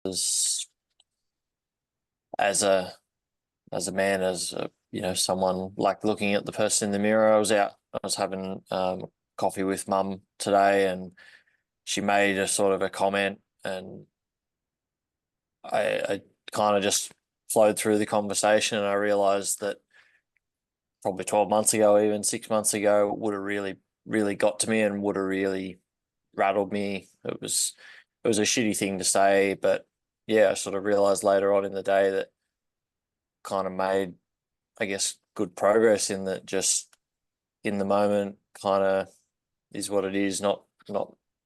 as as a man, someone like looking at the person in the mirror. I was having coffee with mum today, and she made a sort of a comment, and I kind of just flowed through the conversation, and I realized that probably 12 months ago, even 6 months ago, would have really got to me and would have really rattled me. It was a shitty thing to say, but yeah, I sort of realized later on in the day that kind of made, I guess, good progress in that. Just in the moment kind of is what it is, not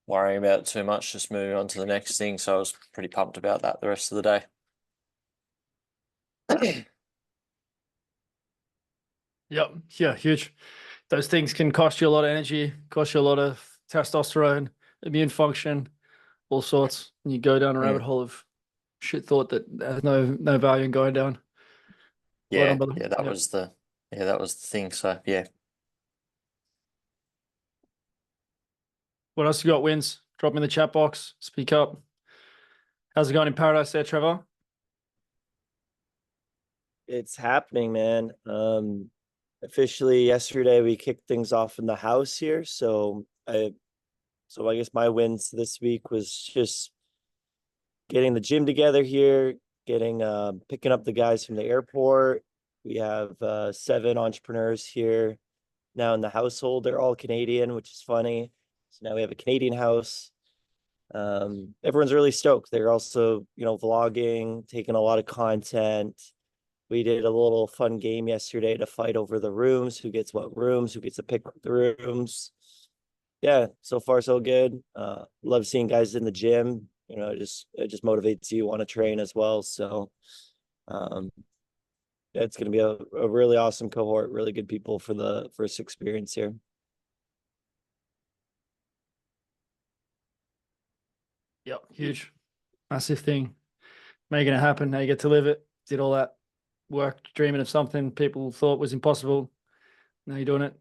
worrying about it too much, just moving on to the next thing. So I was pretty pumped about that the rest of the day. Yep. Yeah, huge. Those things can cost you a lot of energy, cost you a lot of testosterone, immune function, all sorts. And you go down a rabbit hole of shit thought that has no value in going down. Well Yeah, done, brother. yeah, that Yep. was the thing. So yeah. What else you got, wins? Drop me in the chat box. Speak up. How's it going in paradise there, Trevor? It's happening, man. Officially yesterday we kicked things off in the house here. I guess my wins this week was just getting the gym together here, picking up the guys from the airport. We have 7 entrepreneurs here now in the household. They're all Canadian, which is funny. So now we have a Canadian house. Everyone's really stoked. They're also, vlogging, taking a lot of content. We did a little fun game yesterday to fight over the rooms, who gets what rooms, who gets to pick the rooms. Yeah, so far so good. Love seeing guys in the gym. It just motivates you, want to train as well. So yeah, it's gonna be a really awesome cohort, really good people for the first experience here. Yep. Huge. Massive thing. Making it happen. Now you get to live it. Did all that work, dreaming of something people thought was impossible. Now you're doing it.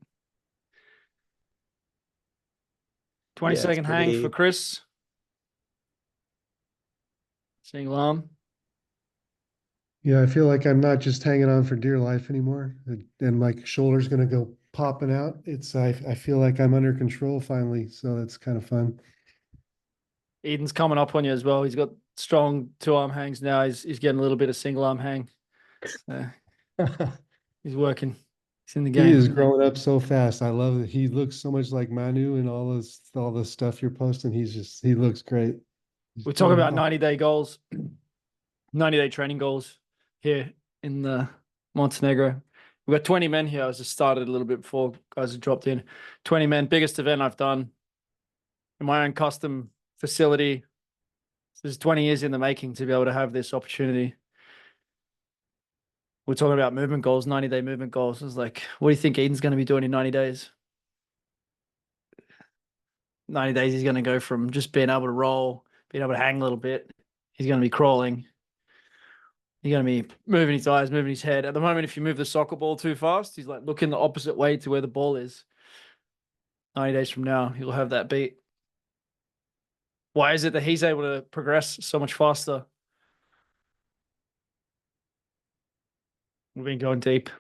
20-second hang for Chris. Seeing Lam. Yeah, I feel like I'm not just hanging on for dear life anymore, and my shoulder's gonna go popping out. I feel like I'm under control finally, so that's kind of fun. Eden's coming up on you as well. He's got strong 2-arm hangs now. He's getting a little bit of single arm hang. He's working. He's in the game. He is growing up so fast. I love it. He looks so much like Manu and all the stuff you're posting. He looks great. We're talking about 90-day goals, 90-day training goals here in the Montenegro. We've got 20 men here. I was just started a little bit before guys have dropped in. 20 men, biggest event I've done in my own custom facility. This is 20 years in the making to be able to have this opportunity. We're talking about movement goals, 90-day movement goals. It's like, what do you think Eden's going to be doing in 90 days? 90 days, he's going to go from just being able to roll, being able to hang a little bit. He's going to be crawling. He's going to be moving his eyes, moving his head. At the moment, if you move the soccer ball too fast, he's like looking the opposite way to where the ball is. 90 days from now, he'll have that beat. Why is it that he's able to progress so much faster? We've been going deep.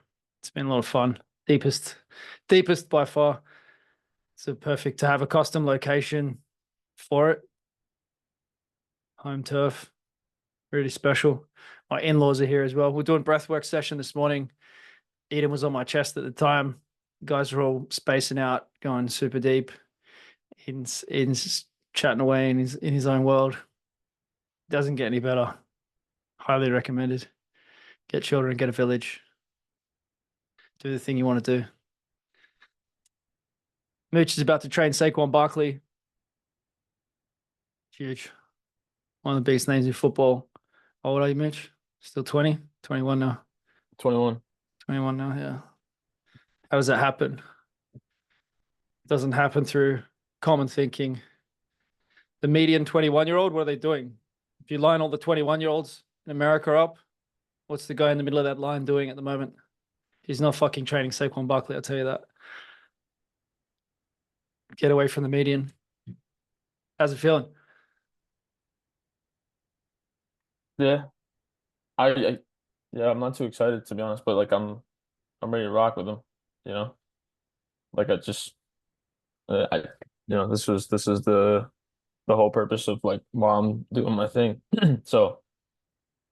It's been a lot of fun. Deepest by far. So perfect to have a custom location for it. Home turf. Really special. My in-laws are here as well. We're doing breathwork session this morning. Eden was on my chest at the time. Guys are all spacing out, going super deep. Eden's just chatting away in his own world. Doesn't get any better. Highly recommended. Get children, get a village. Do the thing you want to do. Mooch is about to train Saquon Barkley. Huge. One of the biggest names in football. How old are you, Mitch? Still 20? 21 now. 21. 21 now, yeah. How does that happen? It doesn't happen through common thinking. The median 21-year-old, what are they doing? If you line all the 21-year-olds in America up, what's the guy in the middle of that line doing at the moment? He's not fucking training Saquon Barkley, I'll tell you that. Get away from the median. How's it feeling? Yeah, yeah, I'm not too excited to be honest, but like I'm ready to rock with him. You know, like I just I this is the whole purpose of like while I'm doing my thing. So,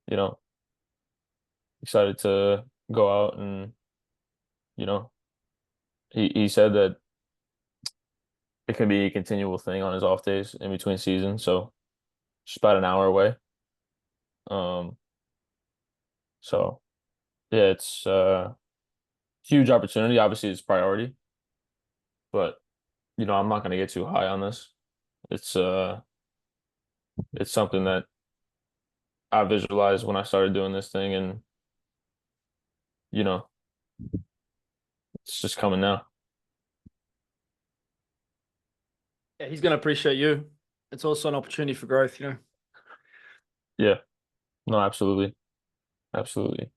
you know, excited to go out and you know he said that it can be a continual thing on his off days in between seasons. So just about an hour away. Um, so yeah, it's huge opportunity. Obviously, it's priority, but you know, I'm not gonna get too high on this. It's uh it's something that I visualized when I started doing this thing, and you know, it's just coming now. Yeah, he's going to appreciate you. It's also an opportunity for growth, you know. Yeah, no, absolutely, absolutely.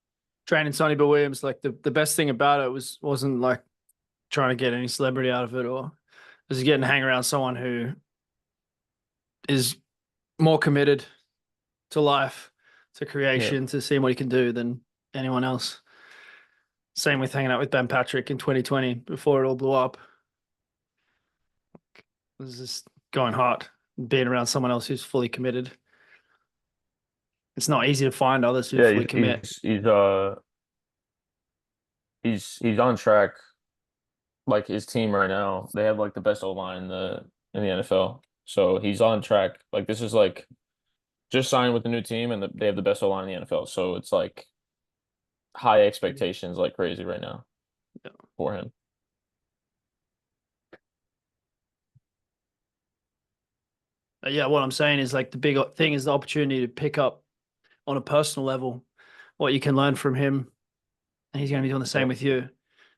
Training Sonny Bill Williams, like the best thing about it wasn't like trying to get any celebrity out of it, or was getting to hang around someone who is more committed to life, to Yeah, creation, to seeing what he can do than anyone else. Same with hanging out with Ben Patrick in 2020 before it all blew up. It was just going hard, being around someone else who's fully committed. It's not easy to find others who yeah. fully commit. He's on track. Like his team right now, they have like the best O line in the NFL. So he's on track. Like this is like just signed with the new team, and they have the best O line in the NFL. So it's like high expectations, like crazy right now Yeah. for him. Yeah, what I'm saying is like the big thing is the opportunity to pick up on a personal level what you can learn from him, and he's going to be doing the same Yeah, with you.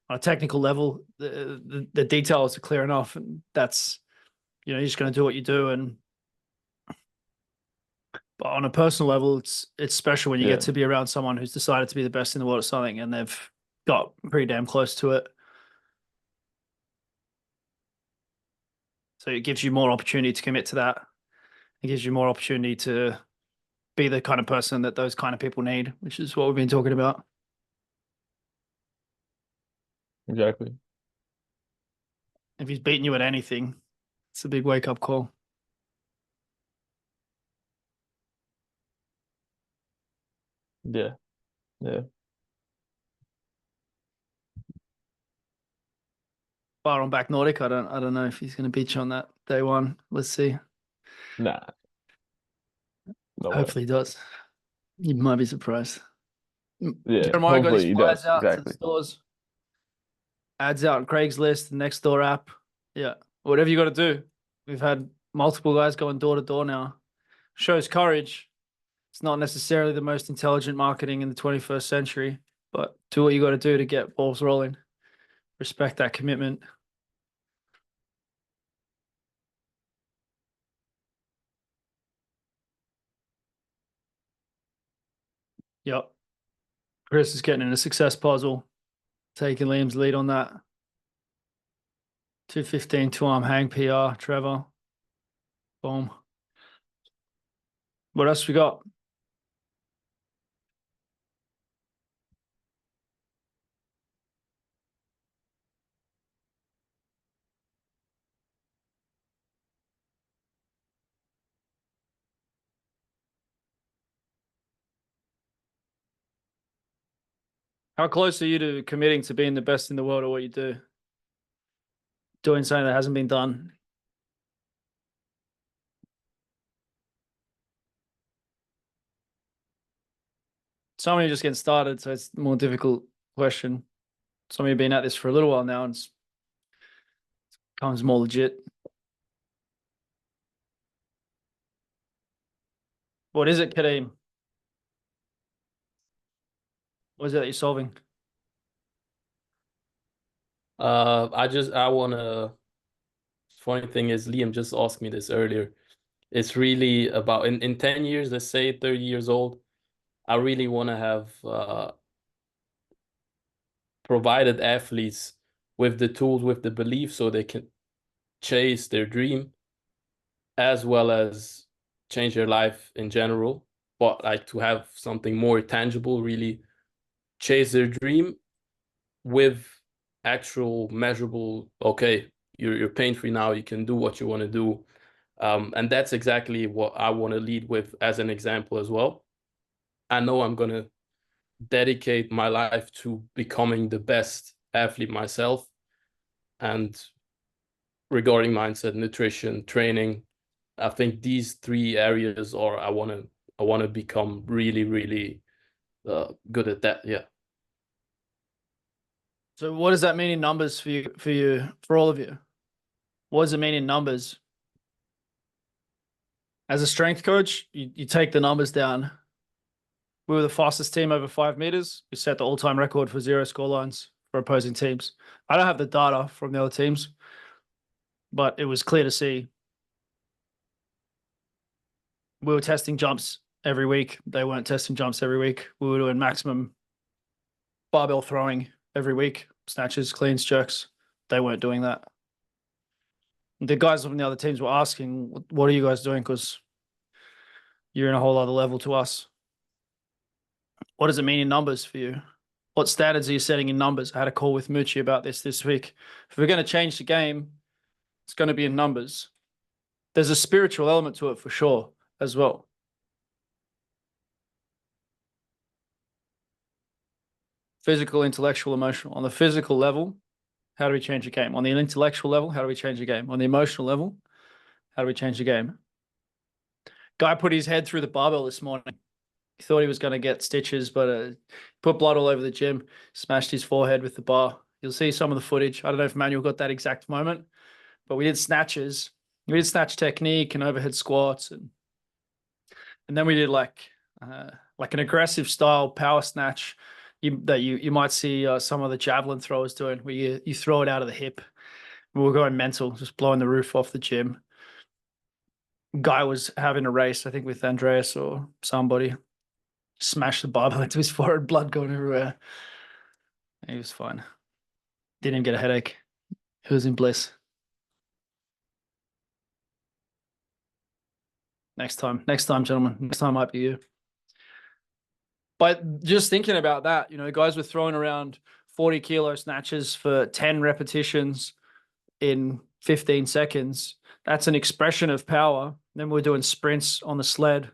On a technical level, the details are clear enough, and that's, you know, you're just going to do what you do. And but on a personal level, it's special when you get yeah, to be around someone who's decided to be the best in the world at something, and they've got pretty damn close to it. So it gives you more opportunity to commit to that. It gives you more opportunity to be the kind of person that those kind of people need, which is what we've been talking about. exactly. If he's beating you at anything, it's a big wake up call. Yeah, yeah. Bar on back Nordic, I don't know if he's going to beat you on that day one. Let's see. Nah, no way. Hopefully he does. You might be surprised. Yeah, Jeremiah got his hopefully he flyers does. out to the Exactly. stores, ads out on Craigslist, the Nextdoor app. Yeah, whatever you got to do. We've had multiple guys going door to door now. Shows courage. It's not necessarily the most intelligent marketing in the 21st century, but do what you got to do to get balls rolling. Respect that commitment. Yep. Chris is getting in a success puzzle, taking Liam's lead on that. 215 two-arm hang PR, Trevor. Boom. What else we got? How close are you to committing to being the best in the world at what you do? Doing something that hasn't been done? Some of you just getting started, so it's a more difficult question. Some of you have been at this for a little while now, and it becomes more legit. What is it, Kadeem? What is it that you're solving? I wanna. Funny thing is, Liam just asked me this earlier. It's really about in 10 years, let's say 30 years old, I really want to have provided athletes with the tools, with the belief, so they can chase their dream as well as change their life in general. but like to have something more tangible, really chase their dream with actual measurable, okay, you're pain free now, you can do what you want to do. And that's exactly what I want to lead with as an example as well. I know I'm going to dedicate my life to becoming the best athlete myself. And regarding mindset, nutrition, training, I think these 3 areas are I want to become really, really good at that. Yeah. So what does that mean in numbers for all of you? What does it mean in numbers? As a strength coach, you take the numbers down. We were the fastest team over 5 meters. We set the all-time record for 0 score lines for opposing teams. I don't have the data from the other teams, but it was clear to see. We were testing jumps every week. They weren't testing jumps every week. We were doing maximum barbell throwing every week, snatches, cleans, jerks. They weren't doing that. The guys from the other teams were asking, what are you guys doing? Because you're in a whole other level to us. What does it mean in numbers for you? What standards are you setting in numbers? I had a call with Mucci about this week. If we're going to change the game, it's going to be in numbers. There's a spiritual element to it for sure as well. Physical, intellectual, emotional. On the physical level, how do we change the game? On the intellectual level, how do we change the game? On the emotional level, how do we change the game? Guy put his head through the barbell this morning. He thought he was going to get stitches, but put blood all over the gym, smashed his forehead with the bar. You'll see some of the footage. I don't know if Manuel got that exact moment, but we did snatches. We did snatch technique and overhead squats, and then we did like an aggressive style power snatch that you might see some of the javelin throwers doing, where you throw it out of the hip. We were going mental, just blowing the roof off the gym. Guy was having a race, I think with Andreas or somebody. Smashed the barbell into his forehead, blood going everywhere. He was fine. Didn't even get a headache. He was in bliss. Next time, gentlemen. Next time might be you. But just thinking about that, guys were throwing around 40 kilo snatches for 10 repetitions in 15 seconds. That's an expression of power. Then we're doing sprints on the sled,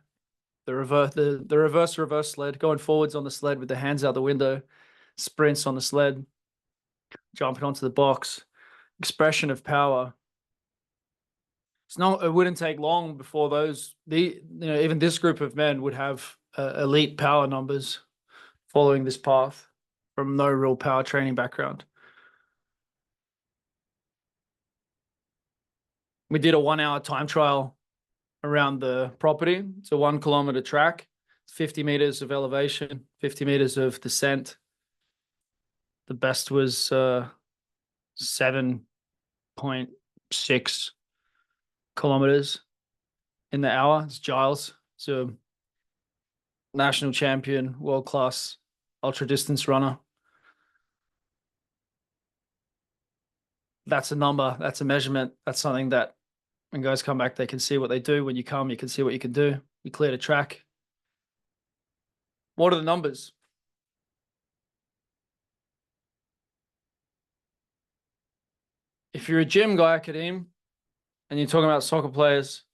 the reverse sled, going forwards on the sled with the hands out the window, sprints on the sled, jumping onto the box, expression of power. It wouldn't take long before even this group of men would have elite power numbers following this path from no real power training background. We did a 1-hour time trial around the property. It's a 1 kilometer track, 50 meters of elevation, 50 meters of descent. The best was 7.6 kilometers in the hour. It's Giles. It's a national champion, world-class ultra distance runner. That's a number. That's a measurement. That's something that when guys come back, they can see what they do. When you come, you can see what you can do. We cleared a track. What are the numbers? If you're a gym guy, Kadeem, and you're talking about soccer players,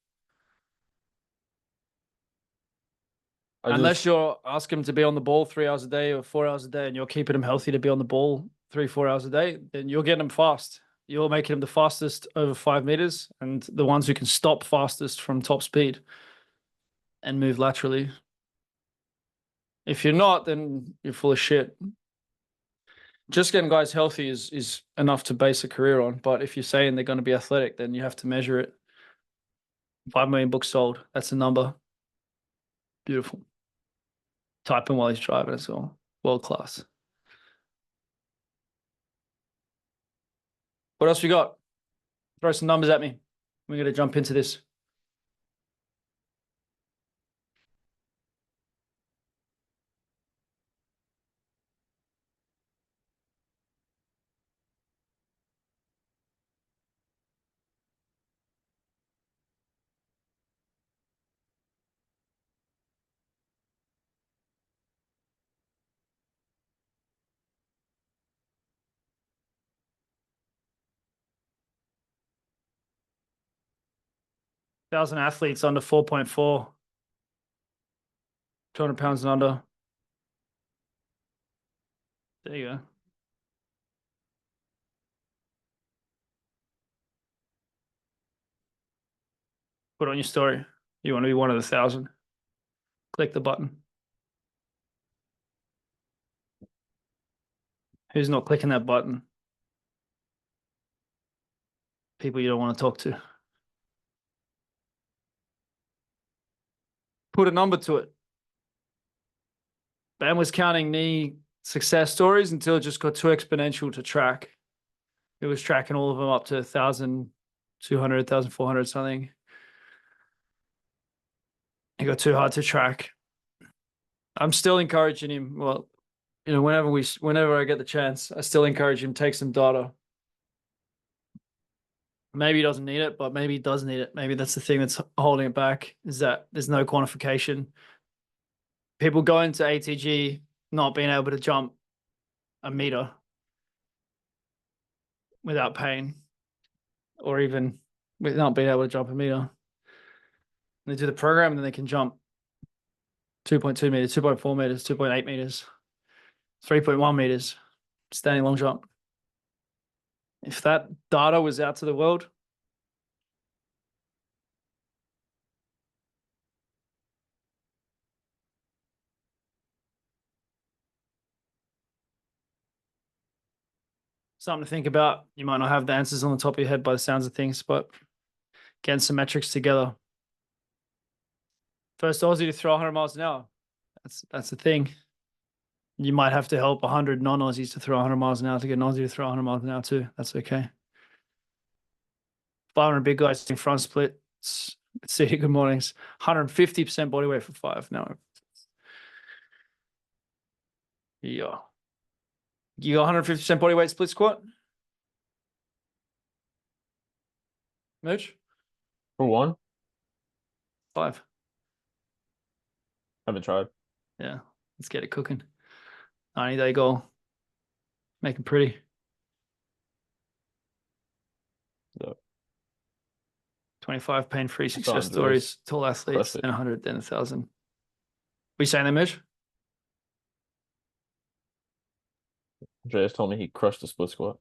unless you're asking them to be on the ball 3 hours a day or 4 hours a day, and you're keeping them healthy to be on the ball 3-4 hours a day, then you're getting them fast. You're making them the fastest over 5 meters and the ones who can stop fastest from top speed and move laterally. If you're not, then you're full of shit. Just getting guys healthy is enough to base a career on. But if you're saying they're going to be athletic, then you have to measure it. 5 million books sold. That's a number. Beautiful. Type in while he's driving as well. World class. What else we got? Throw some numbers at me. We're going to jump into this. 1,000 athletes under 4.4. 200 pounds and under. There you go. Put on your story. You want to be one of the 1,000. Click the button. Who's not clicking that button? People you don't want to talk to. Put a number to it. Ben was counting knee success stories until it just got too exponential to track. It was tracking all of them up to 1,200, 1,400 something. It got too hard to track. I'm still encouraging him. Well, you know, whenever I get the chance, I still encourage him to take some data. Maybe he doesn't need it, but maybe he does need it. Maybe that's the thing that's holding it back, is that there's no quantification. People go into ATG not being able to jump a meter without pain, or even without being able to jump a meter. They do the program and then they can jump 2.2 meters, 2.4 meters, 2.8 meters, 3.1 meters, standing long jump. If that data was out to the world, something to think about. You might not have the answers on the top of your head by the sounds of things, but getting some metrics together. First Aussie to throw 100 miles an hour. That's the thing. You might have to help 100 non-Aussies to throw 100 miles an hour to get an Aussie to throw 100 miles an hour too. That's okay. 500 big guys in front split. See, good mornings. 150% body weight for 5. No. Yeah. You got 150% body weight split squat? Mooch? For 1, 5. haven't tried. Yeah. Let's get it cooking. 90-day goal. Make it pretty. Yeah. 25 pain-free success Andreas stories, tall athletes, crushed it. then 100, then 1,000. We saying that, Mitch? Andreas told me he crushed the split squat.